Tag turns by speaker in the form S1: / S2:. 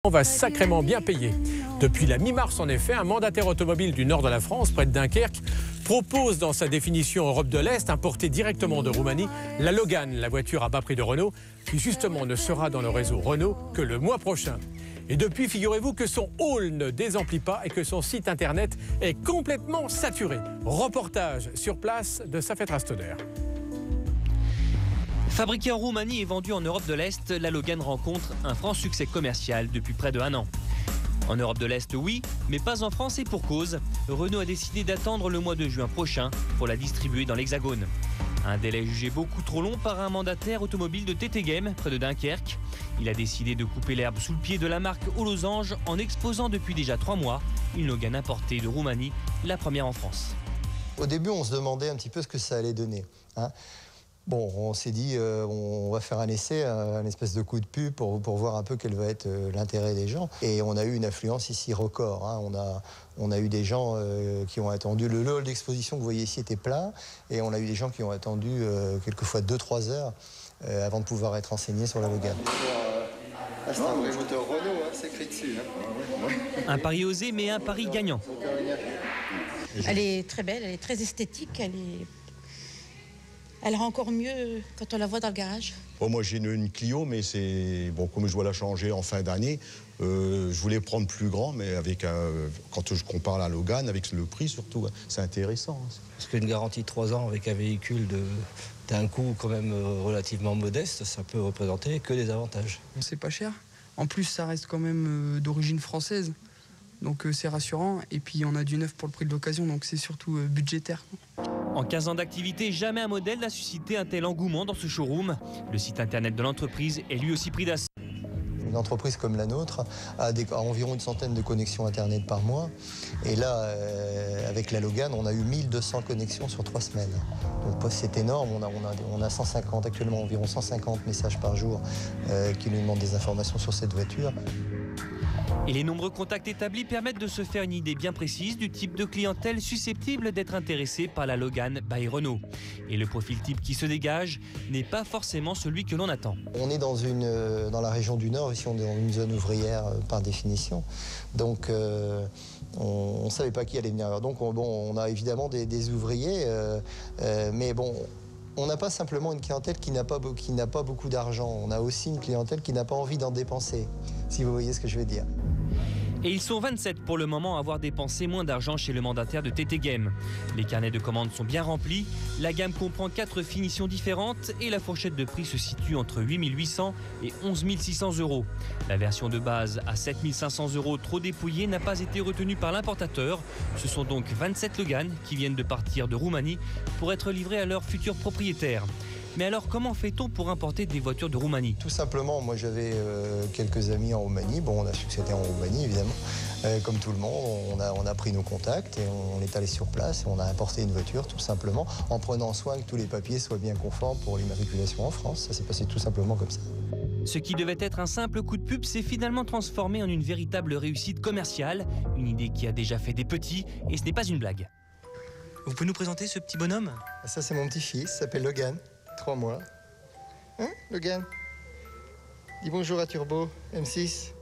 S1: On va sacrément bien payer. Depuis la mi-mars, en effet, un mandataire automobile du nord de la France, près de Dunkerque, propose dans sa définition Europe de l'Est, importée directement de Roumanie, la Logan, la voiture à bas prix de Renault, qui justement ne sera dans le réseau Renault que le mois prochain. Et depuis, figurez-vous que son hall ne désemplit pas et que son site internet est complètement saturé. Reportage sur place de Safet Rastoder.
S2: Fabriquée en Roumanie et vendue en Europe de l'Est, la Logan rencontre un franc succès commercial depuis près de 1 an. En Europe de l'Est, oui, mais pas en France et pour cause. Renault a décidé d'attendre le mois de juin prochain pour la distribuer dans l'Hexagone. Un délai jugé beaucoup trop long par un mandataire automobile de Tettegem, près de Dunkerque. Il a décidé de couper l'herbe sous le pied de la marque aux losanges en exposant depuis déjà 3 mois une Logan importée de Roumanie, la première en France.
S3: Au début, on se demandait un petit peu ce que ça allait donner. Bon, on s'est dit, on va faire un essai, un espèce de coup de pub pour voir un peu quel va être l'intérêt des gens. Et on a eu une affluence ici record. On a eu des gens qui ont attendu. Le hall d'exposition que vous voyez ici était plein. Et on a eu des gens qui ont attendu quelquefois 2-3 heures avant de pouvoir être renseignés sur la Logan. C'est un vrai moteur Renault, c'est écrit dessus.
S2: Un pari osé, mais un pari gagnant.
S4: Elle est très belle, elle est très esthétique, elle rend encore mieux quand on la voit dans le garage.
S5: Bon, moi j'ai une Clio, mais c'est bon, comme je dois la changer en fin d'année, je voulais prendre plus grand, mais avec quand je compare la Logan, avec le prix surtout, c'est intéressant.
S6: Parce qu'une garantie de 3 ans avec un véhicule d'un coût quand même relativement modeste, ça peut représenter que des avantages.
S7: C'est pas cher. En plus, ça reste quand même d'origine française. Donc c'est rassurant. Et puis on a du neuf pour le prix de l'occasion, donc c'est surtout budgétaire.
S2: En 15 ans d'activité, jamais un modèle n'a suscité un tel engouement dans ce showroom. Le site internet de l'entreprise est lui aussi pris d'assaut.
S3: Une entreprise comme la nôtre a environ une centaine de connexions internet par mois. Et là, avec la Logan, on a eu 1200 connexions sur 3 semaines. Donc c'est énorme. On a 150, actuellement environ 150 messages par jour qui nous demandent des informations sur cette voiture.
S2: Et les nombreux contacts établis permettent de se faire une idée bien précise du type de clientèle susceptible d'être intéressée par la Logan by Renault. Et le profil type qui se dégage n'est pas forcément celui que l'on attend.
S3: On est dans la région du Nord, ici on est dans une zone ouvrière par définition. Donc on ne savait pas qui allait venir. Donc on a évidemment des ouvriers, mais bon... On n'a pas simplement une clientèle qui n'a pas beaucoup d'argent. On a aussi une clientèle qui n'a pas envie d'en dépenser, si vous voyez ce que je veux dire.
S2: Et ils sont 27 pour le moment à avoir dépensé moins d'argent chez le mandataire de Tettegem. Les carnets de commandes sont bien remplis, la gamme comprend 4 finitions différentes et la fourchette de prix se situe entre 8 800 et 11 600 €. La version de base à 7 500 € trop dépouillée n'a pas été retenue par l'importateur. Ce sont donc 27 Logan qui viennent de partir de Roumanie pour être livrés à leurs futurs propriétaires. Mais alors, comment fait-on pour importer des voitures de Roumanie?
S3: Tout simplement, moi j'avais quelques amis en Roumanie. Bon, on a su que c'était en Roumanie, évidemment. Comme tout le monde, on a pris nos contacts et on est allé sur place et on a importé une voiture, tout simplement, en prenant soin que tous les papiers soient bien conformes pour l'immatriculation en France. Ça s'est passé tout simplement comme ça.
S2: Ce qui devait être un simple coup de pub s'est finalement transformé en une véritable réussite commerciale. Une idée qui a déjà fait des petits, et ce n'est pas une blague. Vous pouvez nous présenter ce petit bonhomme?
S3: Ça, c'est mon petit-fils, il s'appelle Logan. 3 mois. Hein, Logan? Dis bonjour à Turbo, M6.